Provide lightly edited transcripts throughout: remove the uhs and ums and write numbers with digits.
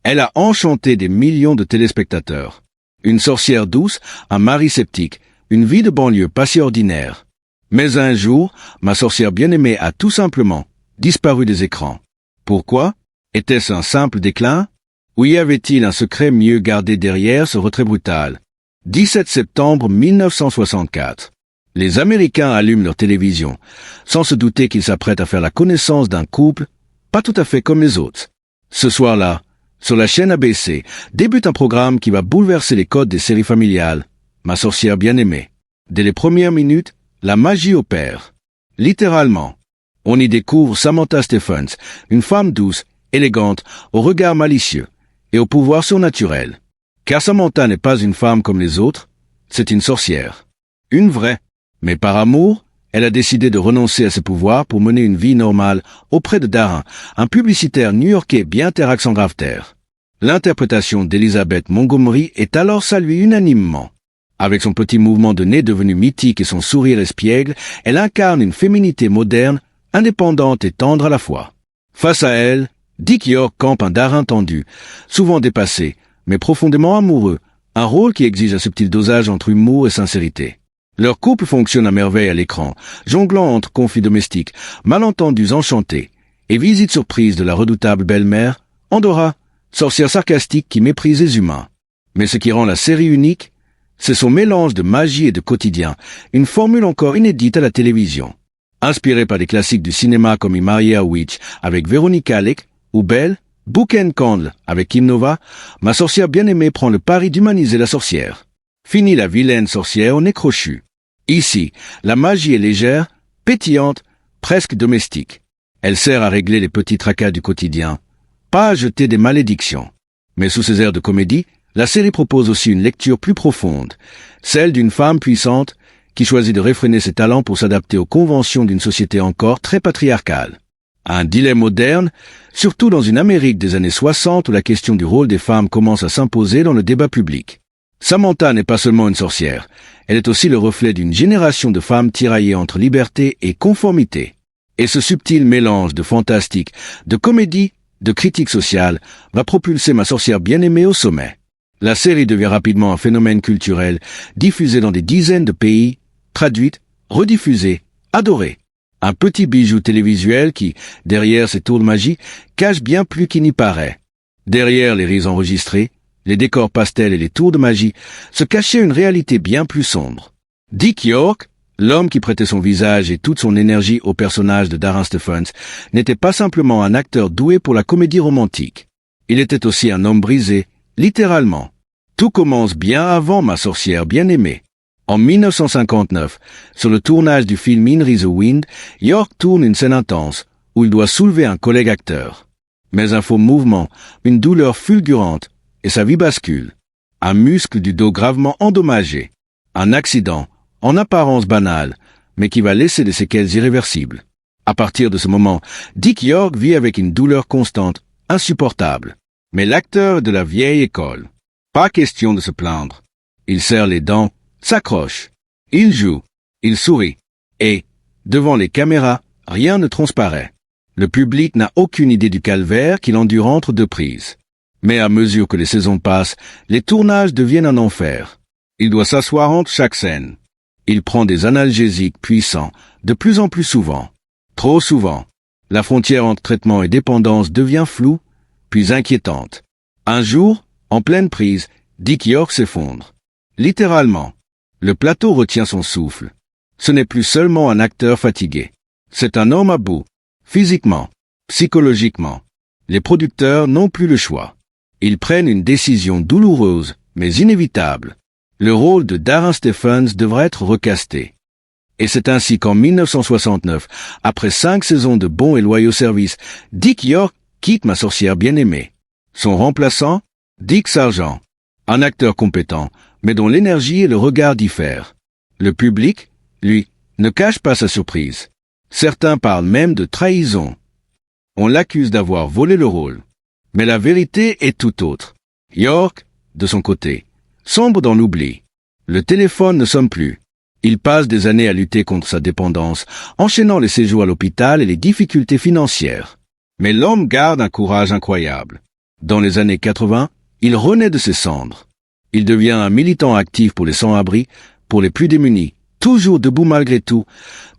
Elle a enchanté des millions de téléspectateurs. Une sorcière douce, un mari sceptique, une vie de banlieue pas si ordinaire. Mais un jour, ma sorcière bien-aimée a tout simplement disparu des écrans. Pourquoi? Était-ce un simple déclin? Ou y avait-il un secret mieux gardé derrière ce retrait brutal? 17 septembre 1964. Les Américains allument leur télévision, sans se douter qu'ils s'apprêtent à faire la connaissance d'un couple pas tout à fait comme les autres. Ce soir-là, sur la chaîne ABC, débute un programme qui va bouleverser les codes des séries familiales. Ma sorcière bien-aimée. Dès les premières minutes, la magie opère. Littéralement. On y découvre Samantha Stephens, une femme douce, élégante, au regard malicieux et au pouvoir surnaturel. Car Samantha n'est pas une femme comme les autres, c'est une sorcière. Une vraie. Mais par amour, elle a décidé de renoncer à ses pouvoirs pour mener une vie normale auprès de Darren, un publicitaire new-yorkais bien terre accent grave terre. L'interprétation d'Elizabeth Montgomery est alors saluée unanimement. Avec son petit mouvement de nez devenu mythique et son sourire espiègle, elle incarne une féminité moderne, indépendante et tendre à la fois. Face à elle, Dick York campe un Darren tendu, souvent dépassé, mais profondément amoureux, un rôle qui exige un subtil dosage entre humour et sincérité. Leur couple fonctionne à merveille à l'écran, jonglant entre conflits domestiques, malentendus enchantés, et visites surprises de la redoutable belle-mère, Andorra, sorcière sarcastique qui méprise les humains. Mais ce qui rend la série unique, c'est son mélange de magie et de quotidien, une formule encore inédite à la télévision. Inspirée par des classiques du cinéma comme Maria Witch avec Véronique Alec, ou Belle, Book and Candle avec Kim Nova, ma sorcière bien-aimée prend le pari d'humaniser la sorcière. Fini la vilaine sorcière au nez crochu. Ici, la magie est légère, pétillante, presque domestique. Elle sert à régler les petits tracas du quotidien, pas à jeter des malédictions. Mais sous ses airs de comédie, la série propose aussi une lecture plus profonde, celle d'une femme puissante qui choisit de réfréner ses talents pour s'adapter aux conventions d'une société encore très patriarcale. Un dilemme moderne, surtout dans une Amérique des années 60 où la question du rôle des femmes commence à s'imposer dans le débat public. Samantha n'est pas seulement une sorcière, elle est aussi le reflet d'une génération de femmes tiraillées entre liberté et conformité. Et ce subtil mélange de fantastique, de comédie, de critique sociale va propulser ma sorcière bien-aimée au sommet. La série devient rapidement un phénomène culturel, diffusé dans des dizaines de pays, traduite, rediffusée, adorée. Un petit bijou télévisuel qui, derrière ses tours de magie, cache bien plus qu'il n'y paraît. Derrière les rires enregistrés, les décors pastels et les tours de magie, se cachait une réalité bien plus sombre. Dick York, l'homme qui prêtait son visage et toute son énergie au personnage de Darren Stephens, n'était pas simplement un acteur doué pour la comédie romantique. Il était aussi un homme brisé, littéralement. Tout commence bien avant ma sorcière bien-aimée. En 1959, sur le tournage du film In the Wind, York tourne une scène intense, où il doit soulever un collègue acteur. Mais un faux mouvement, une douleur fulgurante, et sa vie bascule. Un muscle du dos gravement endommagé. Un accident, en apparence banal, mais qui va laisser des séquelles irréversibles. À partir de ce moment, Dick York vit avec une douleur constante, insupportable. Mais l'acteur de la vieille école. Pas question de se plaindre. Il serre les dents, s'accroche. Il joue, il sourit. Et, devant les caméras, rien ne transparaît. Le public n'a aucune idée du calvaire qu'il endure entre deux prises. Mais à mesure que les saisons passent, les tournages deviennent un enfer. Il doit s'asseoir entre chaque scène. Il prend des analgésiques puissants, de plus en plus souvent. Trop souvent. La frontière entre traitement et dépendance devient floue, puis inquiétante. Un jour, en pleine prise, Dick York s'effondre. Littéralement. Le plateau retient son souffle. Ce n'est plus seulement un acteur fatigué. C'est un homme à bout. Physiquement, psychologiquement. Les producteurs n'ont plus le choix. Ils prennent une décision douloureuse, mais inévitable. Le rôle de Darren Stephens devra être recasté. Et c'est ainsi qu'en 1969, après 5 saisons de bons et loyaux services, Dick York quitte ma sorcière bien-aimée. Son remplaçant, Dick Sargent. Un acteur compétent, mais dont l'énergie et le regard diffèrent. Le public, lui, ne cache pas sa surprise. Certains parlent même de trahison. On l'accuse d'avoir volé le rôle. Mais la vérité est tout autre. York, de son côté, sombre dans l'oubli. Le téléphone ne sonne plus. Il passe des années à lutter contre sa dépendance, enchaînant les séjours à l'hôpital et les difficultés financières. Mais l'homme garde un courage incroyable. Dans les années 80, il renaît de ses cendres. Il devient un militant actif pour les sans-abri, pour les plus démunis, toujours debout malgré tout,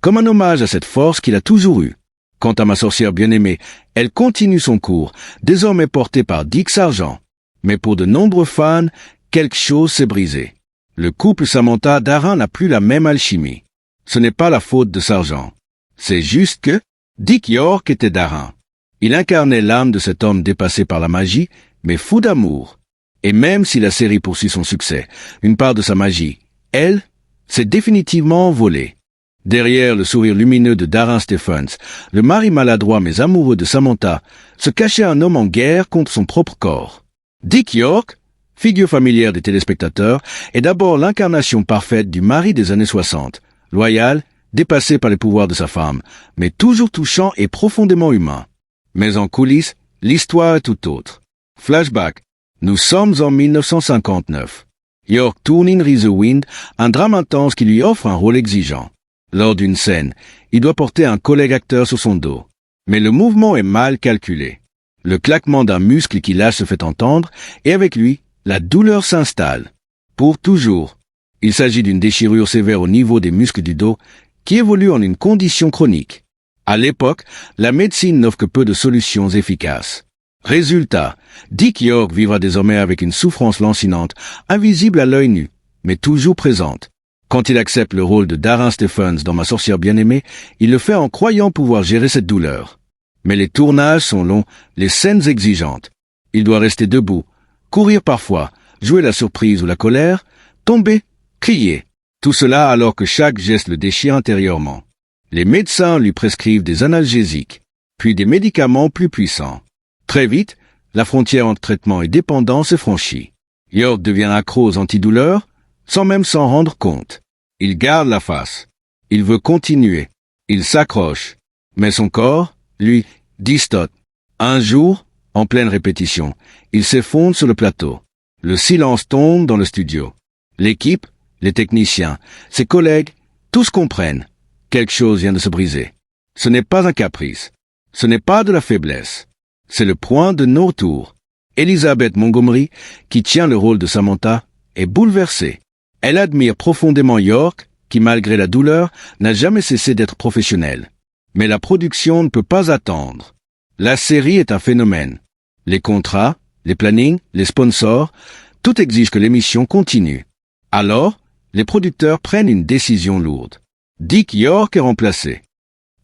comme un hommage à cette force qu'il a toujours eue. Quant à ma sorcière bien-aimée, elle continue son cours, désormais portée par Dick Sargent. Mais pour de nombreux fans, quelque chose s'est brisé. Le couple Samantha-Darin n'a plus la même alchimie. Ce n'est pas la faute de Sargent. C'est juste que Dick York était Darin. Il incarnait l'âme de cet homme dépassé par la magie, mais fou d'amour. Et même si la série poursuit son succès, une part de sa magie, elle, s'est définitivement envolée. Derrière le sourire lumineux de Darin Stephens, le mari maladroit mais amoureux de Samantha, se cachait un homme en guerre contre son propre corps. Dick York, figure familière des téléspectateurs, est d'abord l'incarnation parfaite du mari des années 60, loyal, dépassé par les pouvoirs de sa femme, mais toujours touchant et profondément humain. Mais en coulisses, l'histoire est tout autre. Flashback. Nous sommes en 1959. York tourne In the Wind, un drame intense qui lui offre un rôle exigeant. Lors d'une scène, il doit porter un collègue acteur sur son dos. Mais le mouvement est mal calculé. Le claquement d'un muscle qui lâche se fait entendre, et avec lui, la douleur s'installe. Pour toujours. Il s'agit d'une déchirure sévère au niveau des muscles du dos, qui évolue en une condition chronique. À l'époque, la médecine n'offre que peu de solutions efficaces. Résultat, Dick York vivra désormais avec une souffrance lancinante, invisible à l'œil nu, mais toujours présente. Quand il accepte le rôle de Darin Stephens dans Ma sorcière bien-aimée, il le fait en croyant pouvoir gérer cette douleur. Mais les tournages sont longs, les scènes exigeantes. Il doit rester debout, courir parfois, jouer la surprise ou la colère, tomber, crier. Tout cela alors que chaque geste le déchire intérieurement. Les médecins lui prescrivent des analgésiques, puis des médicaments plus puissants. Très vite, la frontière entre traitement et dépendance est franchie. York devient accro aux antidouleurs, sans même s'en rendre compte. Il garde la face. Il veut continuer. Il s'accroche. Mais son corps, lui, distote. Un jour, en pleine répétition, il s'effondre sur le plateau. Le silence tombe dans le studio. L'équipe, les techniciens, ses collègues, tous comprennent. Quelque chose vient de se briser. Ce n'est pas un caprice. Ce n'est pas de la faiblesse. C'est le point de non-retour. Elizabeth Montgomery, qui tient le rôle de Samantha, est bouleversée. Elle admire profondément York, qui malgré la douleur, n'a jamais cessé d'être professionnel. Mais la production ne peut pas attendre. La série est un phénomène. Les contrats, les plannings, les sponsors, tout exige que l'émission continue. Alors, les producteurs prennent une décision lourde. Dick York est remplacé.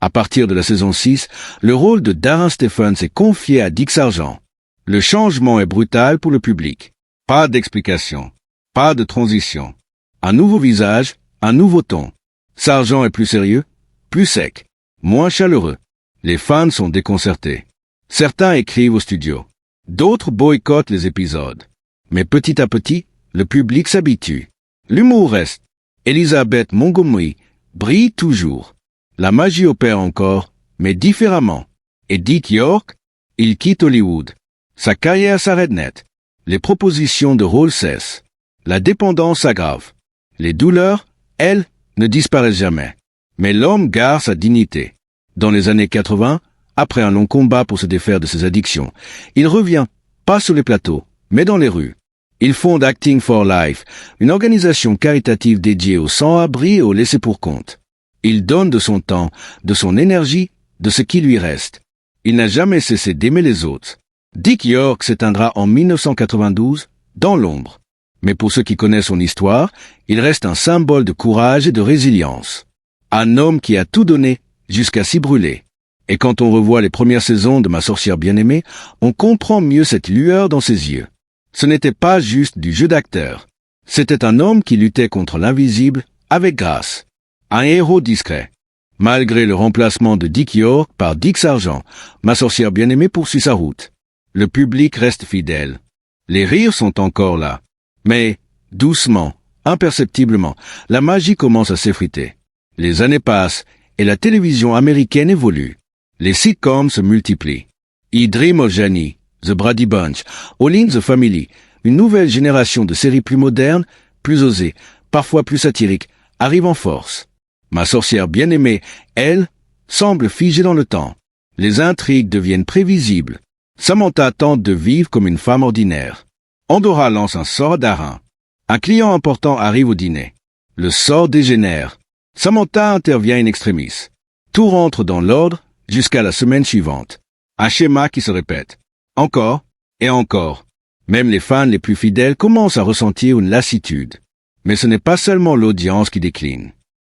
À partir de la saison 6, le rôle de Darin Stephens est confié à Dick Sargent. Le changement est brutal pour le public. Pas d'explication. Pas de transition. Un nouveau visage, un nouveau ton. Sargent est plus sérieux, plus sec, moins chaleureux. Les fans sont déconcertés. Certains écrivent au studio. D'autres boycottent les épisodes. Mais petit à petit, le public s'habitue. L'humour reste. Elizabeth Montgomery brille toujours. La magie opère encore, mais différemment. Et Dick York, il quitte Hollywood. Sa carrière s'arrête net. Les propositions de rôle cessent. La dépendance s'aggrave. Les douleurs, elles, ne disparaissent jamais. Mais l'homme garde sa dignité. Dans les années 80, après un long combat pour se défaire de ses addictions, il revient, pas sur les plateaux, mais dans les rues. Il fonde Acting for Life, une organisation caritative dédiée aux sans-abri et aux laissés-pour-compte. Il donne de son temps, de son énergie, de ce qui lui reste. Il n'a jamais cessé d'aimer les autres. Dick York s'éteindra en 1992, dans l'ombre. Mais pour ceux qui connaissent son histoire, il reste un symbole de courage et de résilience. Un homme qui a tout donné, jusqu'à s'y brûler. Et quand on revoit les premières saisons de Ma sorcière bien-aimée, on comprend mieux cette lueur dans ses yeux. Ce n'était pas juste du jeu d'acteur. C'était un homme qui luttait contre l'invisible avec grâce. Un héros discret. Malgré le remplacement de Dick York par Dick Sargent, Ma sorcière bien-aimée poursuit sa route. Le public reste fidèle. Les rires sont encore là. Mais, doucement, imperceptiblement, la magie commence à s'effriter. Les années passent et la télévision américaine évolue. Les sitcoms se multiplient. I Dream of Jeannie, The Brady Bunch, All in the Family, une nouvelle génération de séries plus modernes, plus osées, parfois plus satiriques, arrive en force. Ma sorcière bien-aimée, elle, semble figée dans le temps. Les intrigues deviennent prévisibles. Samantha tente de vivre comme une femme ordinaire. Andorra lance un sort d'Arin. Un client important arrive au dîner. Le sort dégénère. Samantha intervient in extremis. Tout rentre dans l'ordre jusqu'à la semaine suivante. Un schéma qui se répète. Encore et encore. Même les fans les plus fidèles commencent à ressentir une lassitude. Mais ce n'est pas seulement l'audience qui décline.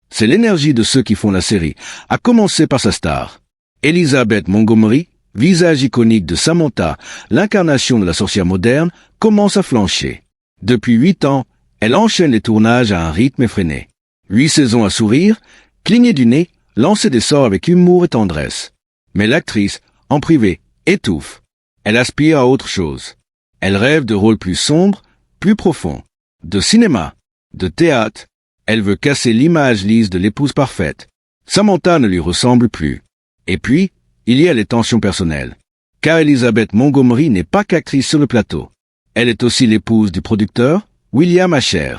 C'est l'énergie de ceux qui font la série, à commencer par sa star. Elizabeth Montgomery, visage iconique de Samantha, l'incarnation de la sorcière moderne, commence à flancher. Depuis 8 ans, elle enchaîne les tournages à un rythme effréné. 8 saisons à sourire, cligner du nez, lancer des sorts avec humour et tendresse. Mais l'actrice, en privé, étouffe. Elle aspire à autre chose. Elle rêve de rôles plus sombres, plus profonds. De cinéma, de théâtre. Elle veut casser l'image lisse de l'épouse parfaite. Samantha ne lui ressemble plus. Et puis, il y a les tensions personnelles. Car Elizabeth Montgomery n'est pas qu'actrice sur le plateau. Elle est aussi l'épouse du producteur, William Asher.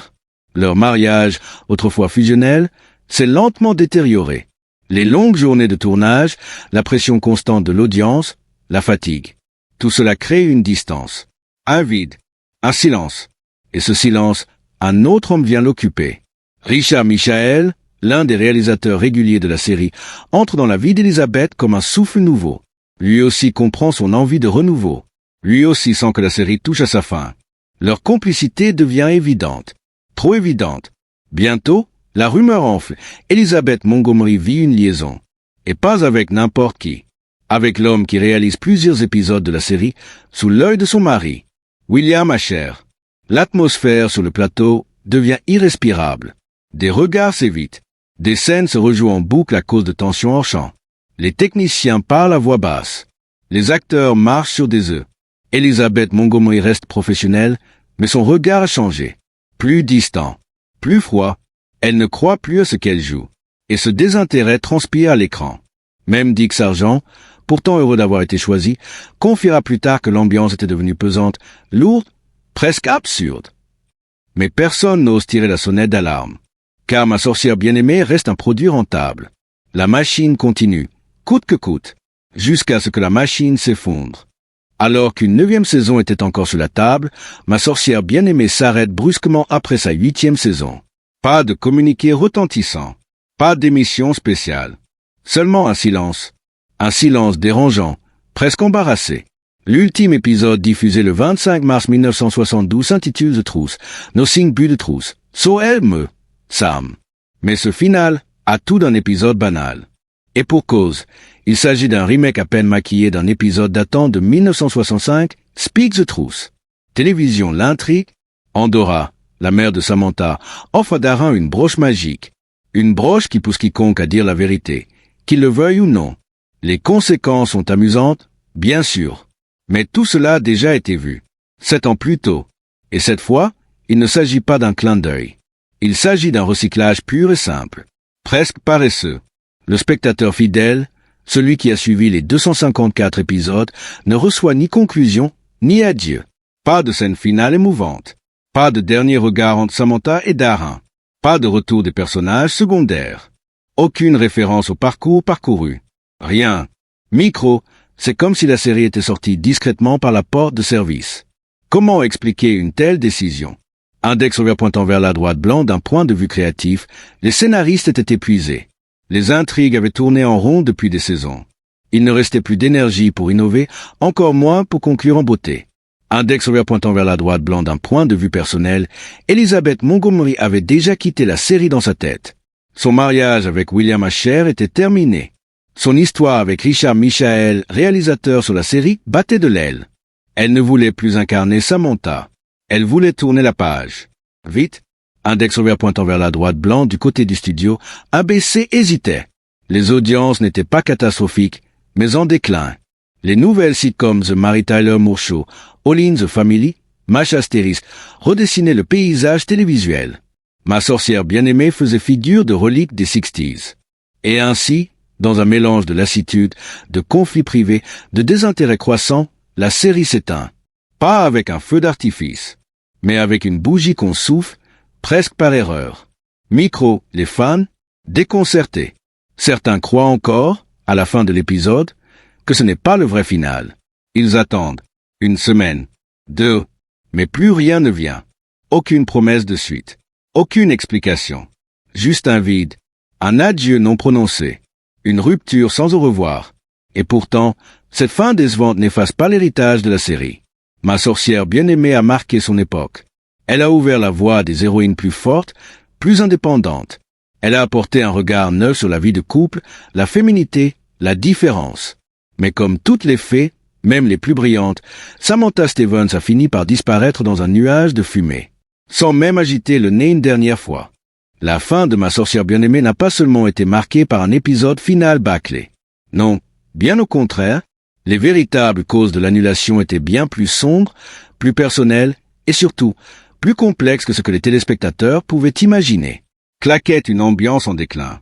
Leur mariage, autrefois fusionnel, s'est lentement détérioré. Les longues journées de tournage, la pression constante de l'audience, la fatigue. Tout cela crée une distance. Un vide. Un silence. Et ce silence, un autre homme vient l'occuper. Richard Michael, l'un des réalisateurs réguliers de la série, entre dans la vie d'Elizabeth comme un souffle nouveau. Lui aussi comprend son envie de renouveau. Lui aussi sent que la série touche à sa fin. Leur complicité devient évidente. Trop évidente. Bientôt, la rumeur enfle. Elizabeth Montgomery vit une liaison. Et pas avec n'importe qui. Avec l'homme qui réalise plusieurs épisodes de la série, sous l'œil de son mari, William Asher. L'atmosphère sur le plateau devient irrespirable. Des regards s'évitent. Des scènes se rejouent en boucle à cause de tensions hors champ. Les techniciens parlent à voix basse. Les acteurs marchent sur des œufs. Elizabeth Montgomery reste professionnelle, mais son regard a changé. Plus distant, plus froid. Elle ne croit plus à ce qu'elle joue. Et ce désintérêt transpire à l'écran. Même Dick Sargent, pourtant heureux d'avoir été choisi, confiera plus tard que l'ambiance était devenue pesante, lourde, presque absurde. Mais personne n'ose tirer la sonnette d'alarme. Car Ma sorcière bien-aimée reste un produit rentable. La machine continue, coûte que coûte, jusqu'à ce que la machine s'effondre. Alors qu'une 9e saison était encore sur la table, Ma sorcière bien-aimée s'arrête brusquement après sa 8e saison. Pas de communiqué retentissant, pas d'émission spéciale. Seulement un silence dérangeant, presque embarrassé. L'ultime épisode diffusé le 25 mars 1972 s'intitule The Truth, Nothing but the Truth. So elle Sam. Mais ce final a tout d'un épisode banal. Et pour cause, il s'agit d'un remake à peine maquillé d'un épisode datant de 1965, Speak the Truth. Télévision l'intrigue, Andorra, la mère de Samantha, offre à Darin une broche magique. Une broche qui pousse quiconque à dire la vérité, qu'il le veuille ou non. Les conséquences sont amusantes, bien sûr. Mais tout cela a déjà été vu. 7 ans plus tôt. Et cette fois, il ne s'agit pas d'un clin d'œil. Il s'agit d'un recyclage pur et simple. Presque paresseux. Le spectateur fidèle, celui qui a suivi les 254 épisodes, ne reçoit ni conclusion, ni adieu. Pas de scène finale émouvante. Pas de dernier regard entre Samantha et Darin. Pas de retour des personnages secondaires. Aucune référence au parcours parcouru. Rien. Micro, c'est comme si la série était sortie discrètement par la porte de service. Comment expliquer une telle décision? Index revers pointant vers la droite blanc d'un point de vue créatif, les scénaristes étaient épuisés. Les intrigues avaient tourné en rond depuis des saisons. Il ne restait plus d'énergie pour innover, encore moins pour conclure en beauté. Index revers pointant vers la droite blanc d'un point de vue personnel, Elizabeth Montgomery avait déjà quitté la série dans sa tête. Son mariage avec William Asher était terminé. Son histoire avec Richard Michael, réalisateur sur la série, battait de l'aile. Elle ne voulait plus incarner Samantha. Elle voulait tourner la page. Vite, Index revers pointant vers la droite blanc du côté du studio, ABC hésitait. Les audiences n'étaient pas catastrophiques, mais en déclin. Les nouvelles sitcoms The Mary Tyler Moore Show, All in the Family, Mash Astérisque redessinaient le paysage télévisuel. Ma sorcière bien-aimée faisait figure de relique des 60s. Et ainsi, dans un mélange de lassitude, de conflits privés, de désintérêt croissant, la série s'éteint. Pas avec un feu d'artifice, mais avec une bougie qu'on souffle, presque par erreur. Micro, les fans, déconcertés. Certains croient encore, à la fin de l'épisode, que ce n'est pas le vrai final. Ils attendent. Une semaine. 2. Mais plus rien ne vient. Aucune promesse de suite. Aucune explication. Juste un vide. Un adieu non prononcé. Une rupture sans au revoir. Et pourtant, cette fin décevante n'efface pas l'héritage de la série. Ma sorcière bien-aimée a marqué son époque. Elle a ouvert la voie à des héroïnes plus fortes, plus indépendantes. Elle a apporté un regard neuf sur la vie de couple, la féminité, la différence. Mais comme toutes les fées, même les plus brillantes, Samantha Stevens a fini par disparaître dans un nuage de fumée, sans même agiter le nez une dernière fois. La fin de Ma sorcière bien-aimée n'a pas seulement été marquée par un épisode final bâclé. Non, bien au contraire, les véritables causes de l'annulation étaient bien plus sombres, plus personnelles et surtout plus complexes que ce que les téléspectateurs pouvaient imaginer. Claquait une ambiance en déclin.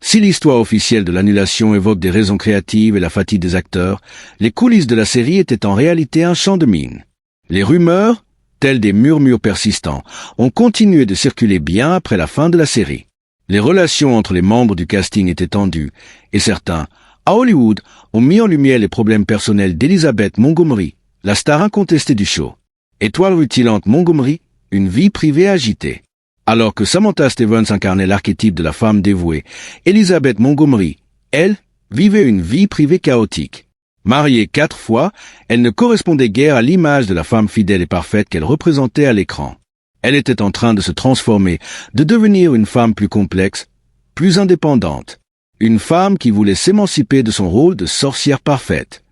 Si l'histoire officielle de l'annulation évoque des raisons créatives et la fatigue des acteurs, les coulisses de la série étaient en réalité un champ de mines. Les rumeurs, tels des murmures persistants, ont continué de circuler bien après la fin de la série. Les relations entre les membres du casting étaient tendues, et certains, à Hollywood, ont mis en lumière les problèmes personnels d'Elizabeth Montgomery, la star incontestée du show. Étoile rutilante Montgomery, une vie privée agitée. Alors que Samantha Stevens incarnait l'archétype de la femme dévouée, Elizabeth Montgomery, elle, vivait une vie privée chaotique. Mariée 4 fois, elle ne correspondait guère à l'image de la femme fidèle et parfaite qu'elle représentait à l'écran. Elle était en train de se transformer, de devenir une femme plus complexe, plus indépendante. Une femme qui voulait s'émanciper de son rôle de sorcière parfaite.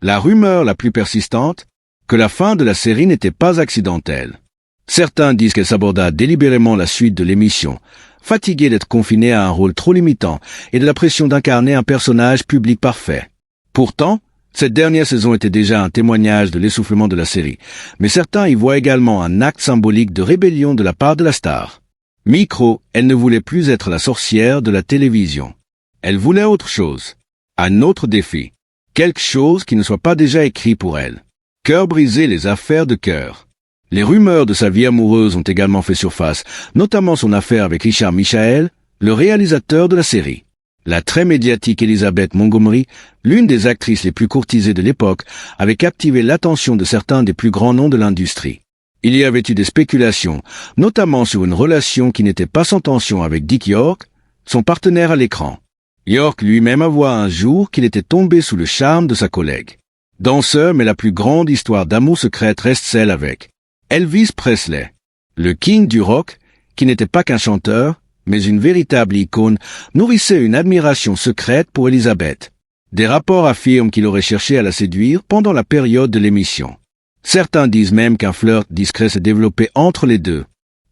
La rumeur la plus persistante, que la fin de la série n'était pas accidentelle. Certains disent qu'elle s'aborda délibérément la suite de l'émission, fatiguée d'être confinée à un rôle trop limitant et de la pression d'incarner un personnage public parfait. Pourtant, cette dernière saison était déjà un témoignage de l'essoufflement de la série, mais certains y voient également un acte symbolique de rébellion de la part de la star. Micro, elle ne voulait plus être la sorcière de la télévision. Elle voulait autre chose. Un autre défi. Quelque chose qui ne soit pas déjà écrit pour elle. Cœur brisé, les affaires de cœur. Les rumeurs de sa vie amoureuse ont également fait surface, notamment son affaire avec Richard Michael, le réalisateur de la série. La très médiatique Elizabeth Montgomery, l'une des actrices les plus courtisées de l'époque, avait captivé l'attention de certains des plus grands noms de l'industrie. Il y avait eu des spéculations, notamment sur une relation qui n'était pas sans tension avec Dick York, son partenaire à l'écran. York lui-même avoua un jour qu'il était tombé sous le charme de sa collègue. Danseur, mais la plus grande histoire d'amour secrète reste celle avec Elvis Presley, le king du rock, qui n'était pas qu'un chanteur, mais une véritable icône, nourrissait une admiration secrète pour Elizabeth. Des rapports affirment qu'il aurait cherché à la séduire pendant la période de l'émission. Certains disent même qu'un flirt discret s'est développé entre les deux.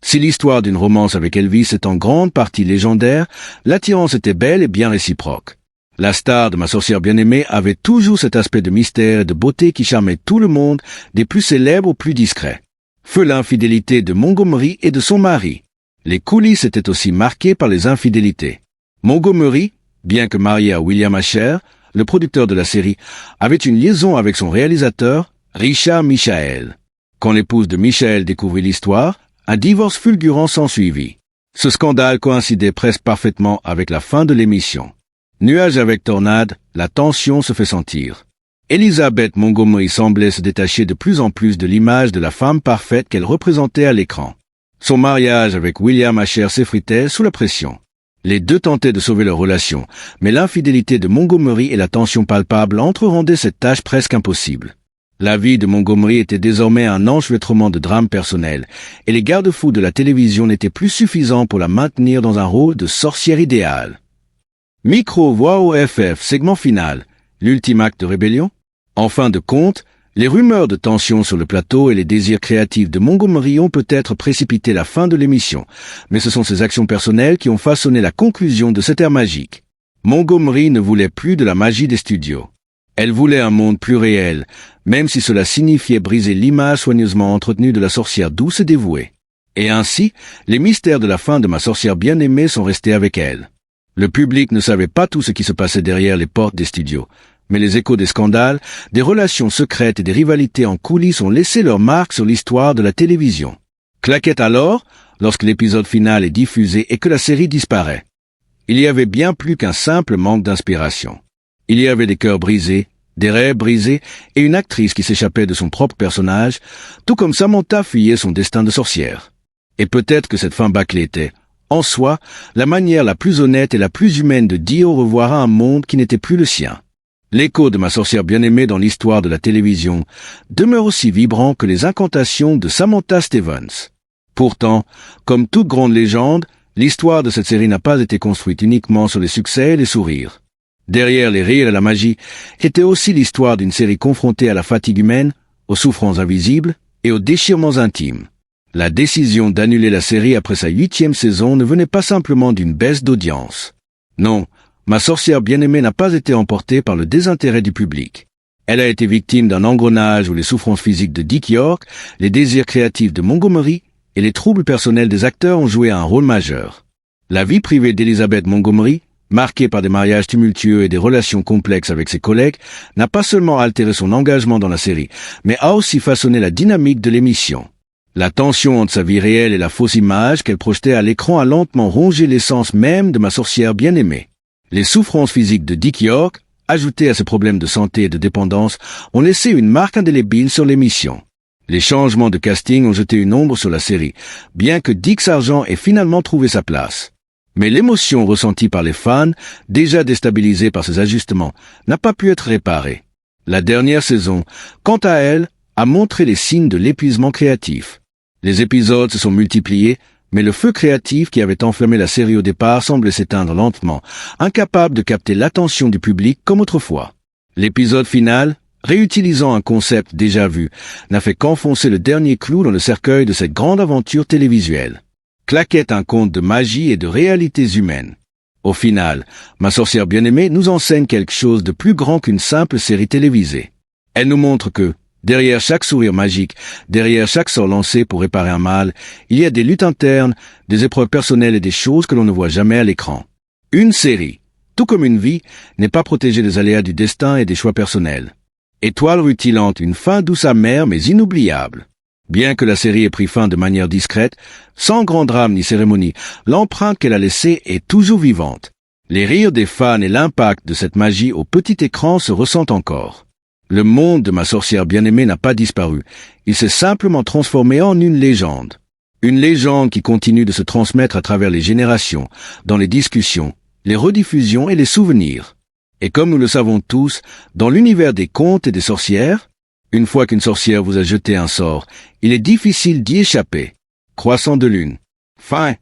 Si l'histoire d'une romance avec Elvis est en grande partie légendaire, l'attirance était belle et bien réciproque. La star de Ma sorcière bien-aimée avait toujours cet aspect de mystère et de beauté qui charmait tout le monde, des plus célèbres aux plus discrets. Feu l'infidélité de Montgomery et de son mari. Les coulisses étaient aussi marquées par les infidélités. Montgomery, bien que mariée à William Asher, le producteur de la série, avait une liaison avec son réalisateur, Richard Michael. Quand l'épouse de Michael découvrit l'histoire, un divorce fulgurant s'ensuivit. Ce scandale coïncidait presque parfaitement avec la fin de l'émission. Nuage avec tornade, la tension se fait sentir. Elizabeth Montgomery semblait se détacher de plus en plus de l'image de la femme parfaite qu'elle représentait à l'écran. Son mariage avec William Asher s'effritait sous la pression. Les deux tentaient de sauver leur relation, mais l'infidélité de Montgomery et la tension palpable entre rendaient cette tâche presque impossible. La vie de Montgomery était désormais un enchevêtrement de drames personnels, et les garde-fous de la télévision n'étaient plus suffisants pour la maintenir dans un rôle de sorcière idéale. Micro voix au FF, segment final, l'ultime acte de rébellion. En fin de compte, les rumeurs de tension sur le plateau et les désirs créatifs de Montgomery ont peut-être précipité la fin de l'émission, mais ce sont ses actions personnelles qui ont façonné la conclusion de cette ère magique. Montgomery ne voulait plus de la magie des studios. Elle voulait un monde plus réel, même si cela signifiait briser l'image soigneusement entretenue de la sorcière douce et dévouée. Et ainsi, les mystères de la fin de Ma sorcière bien-aimée sont restés avec elle. Le public ne savait pas tout ce qui se passait derrière les portes des studios, mais les échos des scandales, des relations secrètes et des rivalités en coulisses ont laissé leur marque sur l'histoire de la télévision. Claquette alors, lorsque l'épisode final est diffusé et que la série disparaît. Il y avait bien plus qu'un simple manque d'inspiration. Il y avait des cœurs brisés, des rêves brisés et une actrice qui s'échappait de son propre personnage, tout comme Samantha fuyait son destin de sorcière. Et peut-être que cette fin bâclée était, en soi, la manière la plus honnête et la plus humaine de dire au revoir à un monde qui n'était plus le sien. L'écho de ma sorcière bien-aimée dans l'histoire de la télévision demeure aussi vibrant que les incantations de Samantha Stevens. Pourtant, comme toute grande légende, l'histoire de cette série n'a pas été construite uniquement sur les succès et les sourires. Derrière les rires et la magie était aussi l'histoire d'une série confrontée à la fatigue humaine, aux souffrances invisibles et aux déchirements intimes. La décision d'annuler la série après sa 8e saison ne venait pas simplement d'une baisse d'audience. Non, ma sorcière bien-aimée n'a pas été emportée par le désintérêt du public. Elle a été victime d'un engrenage où les souffrances physiques de Dick York, les désirs créatifs de Montgomery et les troubles personnels des acteurs ont joué un rôle majeur. La vie privée d'Elizabeth Montgomery, marquée par des mariages tumultueux et des relations complexes avec ses collègues, n'a pas seulement altéré son engagement dans la série, mais a aussi façonné la dynamique de l'émission. La tension entre sa vie réelle et la fausse image qu'elle projetait à l'écran a lentement rongé l'essence même de ma sorcière bien-aimée. Les souffrances physiques de Dick York, ajoutées à ses problèmes de santé et de dépendance, ont laissé une marque indélébile sur l'émission. Les changements de casting ont jeté une ombre sur la série, bien que Dick Sargent ait finalement trouvé sa place. Mais l'émotion ressentie par les fans, déjà déstabilisés par ces ajustements, n'a pas pu être réparée. La dernière saison, quant à elle, a montré les signes de l'épuisement créatif. Les épisodes se sont multipliés, mais le feu créatif qui avait enflammé la série au départ semblait s'éteindre lentement, incapable de capter l'attention du public comme autrefois. L'épisode final, réutilisant un concept déjà vu, n'a fait qu'enfoncer le dernier clou dans le cercueil de cette grande aventure télévisuelle. Claquette un conte de magie et de réalités humaines. Au final, ma sorcière bien-aimée nous enseigne quelque chose de plus grand qu'une simple série télévisée. Elle nous montre que, derrière chaque sourire magique, derrière chaque sort lancé pour réparer un mal, il y a des luttes internes, des épreuves personnelles et des choses que l'on ne voit jamais à l'écran. Une série, tout comme une vie, n'est pas protégée des aléas du destin et des choix personnels. Étoile rutilante, une fin douce amère mais inoubliable. Bien que la série ait pris fin de manière discrète, sans grand drame ni cérémonie, l'empreinte qu'elle a laissée est toujours vivante. Les rires des fans et l'impact de cette magie au petit écran se ressentent encore. Le monde de ma sorcière bien-aimée n'a pas disparu. Il s'est simplement transformé en une légende. Une légende qui continue de se transmettre à travers les générations, dans les discussions, les rediffusions et les souvenirs. Et comme nous le savons tous, dans l'univers des contes et des sorcières, une fois qu'une sorcière vous a jeté un sort, il est difficile d'y échapper. Croissant de lune. Fin.